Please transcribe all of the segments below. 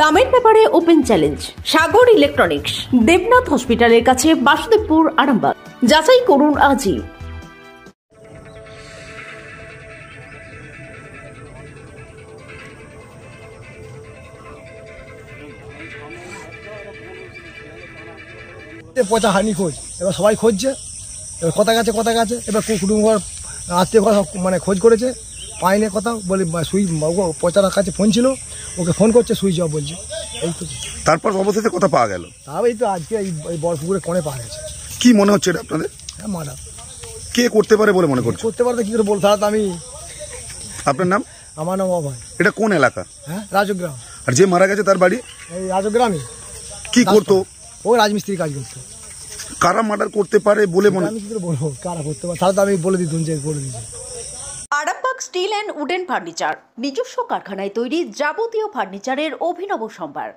দামের ব্যাপারে open challenge সাগর electronics, Debnath হসপিটালের কাছে, বাসুদেবপুর, আরামবাগ। যাচাই করুন আজই। পচা হানি খোঁজ, এবার সবাই খুঁজছে, এবার কথা গেছে এবার কুটুম্ব আত্মীয় কথা মানে খোঁজ করেছে, পাইনি কথা বলে পচার কাছে ফোন ছিল, ওকে ফোন করছে, সুইচ অফ বলছে। এই তো তারপর অবশেষে কথা পাওয়া গেল। তাও এই তো আজকে এই বড় পুকুরে কোণে পাওয়া গেছে। কি মনে হচ্ছে এটা আপনাদের? হ্যাঁ, মারা কে করতে পারে বলে মনে করছে? করতে পারতে কি করে বলতে হবে? আমি আপনার নাম? আমার নাম অভয়। এটা কোন এলাকা? হ্যাঁ, রাজগ্রাম। আর যে মারা গেছে তার বাড়ি এই রাজগ্রামে। কি করতো? ও রাজমিস্ত্রি কাজ করতো। কারা মার্ডার করতে পারে বলে মনে? আমি কি করে বলবো কারা করতে পারে? তাহলে তো আমি বলে দিতাম যে বলে দিয়েছি। Arambagh steel and wooden furniture, নিজস্ব কারখানায় তৈরি যাবতীয় ফার্নিচারের অভিনব সম্ভার।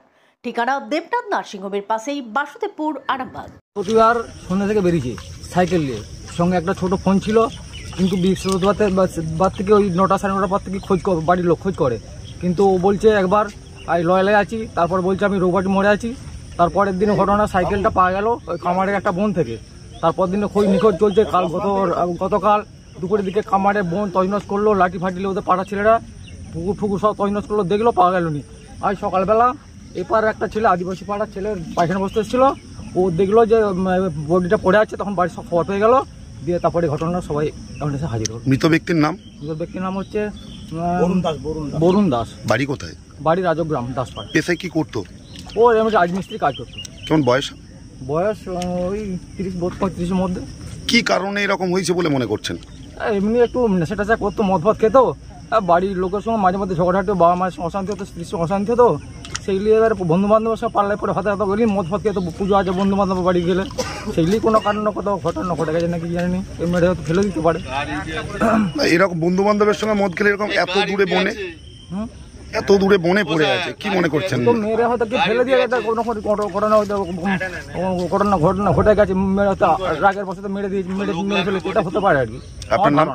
ঠিকানা দেবনাথ নার্সিংহোমের পাশেই, বাসুদেবপুর, আরামবাগ। প্রতিবার সন্ধ্যা থেকে বেরিয়েছে সাইকেল নিয়ে, সঙ্গে একটা ছোট ফোন ছিল, কিন্তু বৃহস্পতিবার থেকে ওই 9টা সাড়ে 9টার পর থেকে বাড়ির লোক খোঁজ করে, কিন্তু ও বলছে একবার লয়লায় আছি, তারপর বলছে আমি রোবট মোড়ে আছি। তারপরের দিনে ঘটনা, সাইকেলটা পাওয়া গেল ওই কামারের একটা বোন থেকে। তারপর দিনে খোঁজ নিখোঁজ চলছে। গতকাল দুপুরের দিকে কামারে বোন তজনস করলো, লাঠি ফাটিলে ওদের পাড়া ছেলেরা, পুকুর ঠুকুর সব তজনস করলো, দেখলো পাওয়া গেল নি। আজ সকালবেলা এপার একটা ছেলে, আদিবাসী পাড়ার ছেলের পায়খানা বসতে এসেছিল, ও দেখলো যে বডিটা পড়ে আছে, তখন বাড়ির সব খবর পেয়ে গেল, দিয়ে তারপরে ঘটনা সবাই এসে হাজির হল। মৃত ব্যক্তির নাম? মৃত ব্যক্তির নাম হচ্ছে বরুণ দাস। বাড়ি কোথায়? বাড়ি রাজগ্রাম, দাসপাড়া। পেশায় কি করতো? ও এমনি রাজমিস্ত্রি কাজ করতো। কেমন বয়স? বয়স ওই 30-35-35-এর মধ্যে। কি কারণে এরকম হয়েছে বলে মনে করছেন? এমনি একটু নেশা টেশা করতো, মদ ফদ খেতো, বাড়ির লোকের সঙ্গে মাঝে মধ্যে ঝগড়াটো, বাবা মায়ের সঙ্গে অশান্তি হতো, স্ত্রীর সঙ্গে অশান্তি হতো, সেইগুলি এবার বন্ধু বান্ধবের সঙ্গে পাল্লায় পরে হাতে হাতে গেলি, মদ ফদ খেতো, পুজো আছে বন্ধু বান্ধব বাড়ি গেলে, সেইগুলি কোনো কারণে কোথাও ঘটনা ঘটে গেছে নাকি জানি, মেরে হয়তো ফেলে দিতে পারে। এরকম বন্ধু বান্ধবের সঙ্গে মদ খেলে এরকম এত দূরে বনে, এত দূরে বনে পড়ে আছে, কি মনে করছেন? তো মেরে হয়তো কি ফেলে দিয়ে গেছে, কোনো ঘটনা ঘটে গেছে, মেরে হয়তো রাগের বসে মেরে দিয়ে মেরে ফেলে, এটা হতে পারে আর কি। আপনার নাম?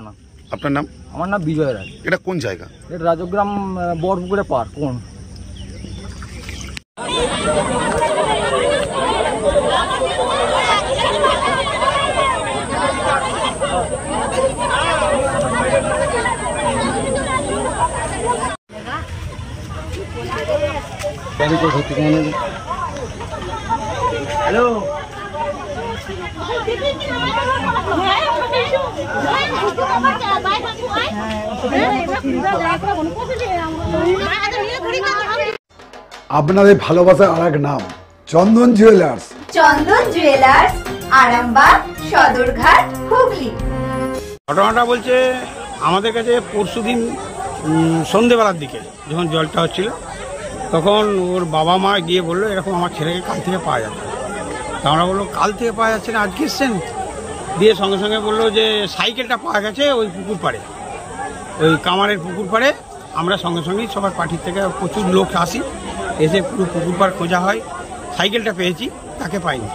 আপনার নাম? আমার নাম বিজয় রায়। এটা কোন জায়গা? এটা রাজগ্রাম, বড়পুকুরে পার। কোন হ্যালো, আপনাদের ভালোবাসার আর এক নাম চন্দন জুয়েলার্স। চন্দন জুয়েলার্স, আরামবাগ, সদরঘাট, হুগলি। ঘটনাটা বলছে আমাদের কাছে পরশুদিন সন্ধেবেলার দিকে যখন জলটা হচ্ছিল, তখন ওর বাবা মা গিয়ে বললো এরকম আমার ছেলেকে কাল থেকে পাওয়া যাচ্ছে। তা আমরা বললো কাল থেকে পাওয়া যাচ্ছে না, আজকে এসছেন? দিয়ে সঙ্গে সঙ্গে বললো যে সাইকেলটা পাওয়া গেছে ওই পুকুর পাড়ে, ওই কামারের পুকুর পাড়ে। আমরা সঙ্গে সঙ্গেই সবার পার্টির থেকে প্রচুর লোক আসি, এসে পুরো পুকুর পাড় খোঁজা হয়। সাইকেলটা পেয়েছি, তাকে পাইনি।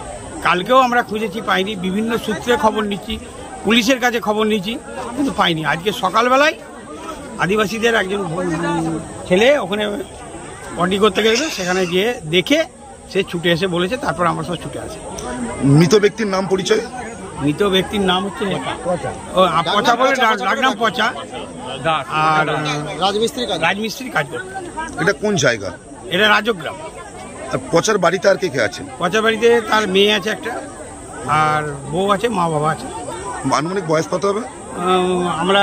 কালকেও আমরা খুঁজেছি, পাইনি। বিভিন্ন সূত্রে খবর নিচ্ছি, পুলিশের কাছে খবর নিচ্ছি, কিন্তু পাইনি। আজকে সকালবেলায় আদিবাসীদের একজন ছেলে ওখানে বডি করতে গেছে, সেখানে গিয়ে দেখে সে ছুটে এসে বলেছে, তারপর আমরা সব ছুটে আসি। মৃত ব্যক্তির নাম পরিচয়? মৃত ব্যক্তির নাম হচ্ছে পচা বলে ডাকনাম পচা, আর রাজমিস্ত্রি কাজ করত। এটা কোন জায়গা? এটা রাজগ্রাম। আর পচার বাড়িতে আর কে কে আছেন? পচা বাড়িতে তার মেয়ে আছে একটা, আর বউ আছে, মা বাবা আছে। আনুমানিক বয়স কত হবে? আমরা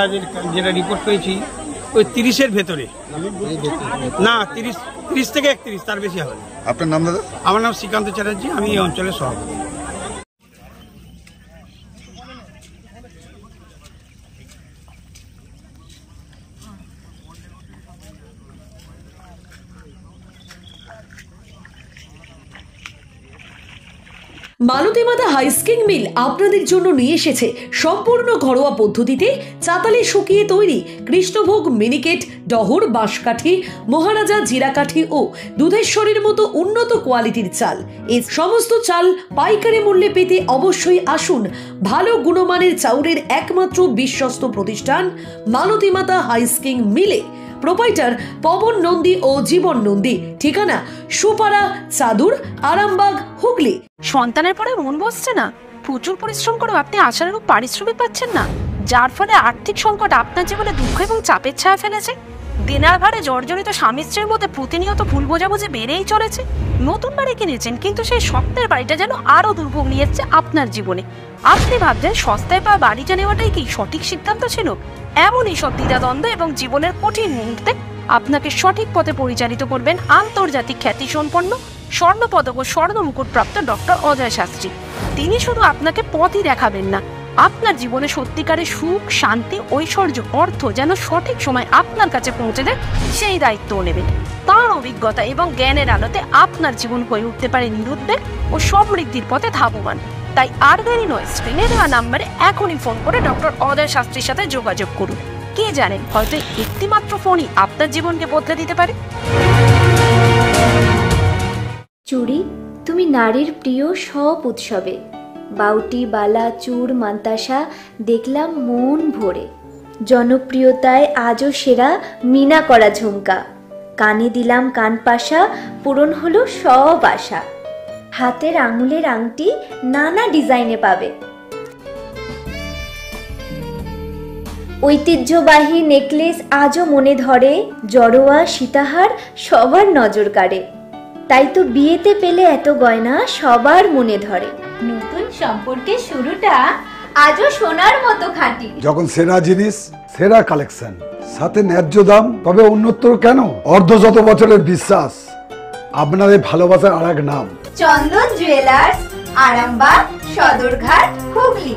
যেটা রিপোর্ট পেয়েছি ওই 30-এর ভেতরে, না 30 থেকে 31, তার বেশি হবে। আপনার নাম দাদা? আমার নাম শ্রীকান্ত চ্যাটার্জি, আমি এই অঞ্চলের সভাপতি। মালতীমাতা হাইস্কিং মিল আপনাদের জন্য নিয়ে এসেছে সম্পূর্ণ ঘরোয়া পদ্ধতিতে চাতালে শুকিয়ে তৈরি কৃষ্ণভোগ মিনিকেট, ডহর, বাঁশকাঠি, মহারাজা, জিরাকাঠি ও দুধেশ্বরীর মতো উন্নত কোয়ালিটির চাল। এই সমস্ত চাল পাইকারি মূল্যে পেতে অবশ্যই আসুন ভালো গুণমানের চাউলের একমাত্র বিশ্বস্ত প্রতিষ্ঠান মালতীমাতা হাইস্কিং মিলে। প্রোপাইটার পবন নন্দী ও জীবন নন্দী। ঠিকানা সুপারা, চাদুর, আরামবাগ, হুগলি। সন্তানের পরে মন বসছে না, প্রচুর পরিশ্রম করেও আপনি আশানুরূপ পারিশ্রমিক পাচ্ছেন না, যার ফলে আর্থিক সংকট আপনার জীবনে দুঃখ এবং চাপের ছায়া ফেলেছে। দেনার ভারে জর্জরিত স্বামী স্ত্রীর মধ্যে প্রতিনিয়ত ভুল বোঝাবুঝি বেড়েই চলেছে। নতুন বাড়ি কিনেছেন, কিন্তু সেই স্বপ্নের বাড়িটা যেন আরো দুর্ভোগ নিয়ে এসছে আপনার জীবনে। আপনি ভাবছেন সস্তায় পাওয়া বাড়িটা নেওয়াটাই কি সঠিক সিদ্ধান্ত ছিল? এমনই সব দ্বিধাদ্বন্দ্ব এবং জীবনের কঠিন মুহূর্তে আপনাকে সঠিক পথে পরিচালিত করবেন আন্তর্জাতিক খ্যাতিসম্পন্ন স্বর্ণপদক ও স্বর্ণ মুকুটপ্রাপ্ত ডক্টর অজয় শাস্ত্রী। তিনি শুধু আপনাকে পথই দেখাবেন না, আপনার জীবনে সত্যিকারের সুখ, শান্তি, ঐশ্বর্য, অর্থ যেন সঠিক সময় আপনার কাছে পৌঁছে দেয় সেই দায়িত্বও নেবেন। তার অভিজ্ঞতা এবং জ্ঞানের আলোতে আপনার জীবন হয়ে উঠতে পারে নিরুদ্বেগ ও সমৃদ্ধির পথে ধাবমান। তাই আর দেরি নয়, স্ক্রিনে দেওয়া নাম্বারে এখনই ফোন করে ডক্টর অজয় শাস্ত্রীর সাথে যোগাযোগ করুন। কে জানেন, হয়তো একটিমাত্র ফোনই আপনার জীবনকে বদলে দিতে পারে। চুড়ি, তুমি নারীর প্রিয় সব উৎসবে। বাউটি, বালা, চূড়, মান্তাসা দেখলাম মন ভরে। জনপ্রিয়তায় আজও সেরা মিনা করা ঝুমকা। কানে দিলাম কানপাশা, পূরণ হলো সব আশা। হাতের আঙুলের আংটি নানা ডিজাইনে পাবে। ঐতিহ্যবাহী নেকলেস আজও মনে ধরে। জড়োয়া, সীতাহার সবার নজর কাড়ে। তাই তো বিয়েতে পেলে এত গয়না সবার মনে ধরে। নতুন সম্পর্কের শুরুটা আজও সোনার মতো খাঁটি। যখন সেরা জিনিস, সেরা কালেকশন, সাথে ন্যায্য দাম, তবে উন্নতর কেন? অর্ধশত বছরের বিশ্বাস, আপনাদের ভালোবাসার আর এক নাম চন্দন জুয়েলার্স, আরামবাগ, সদরঘাট, হুগলি।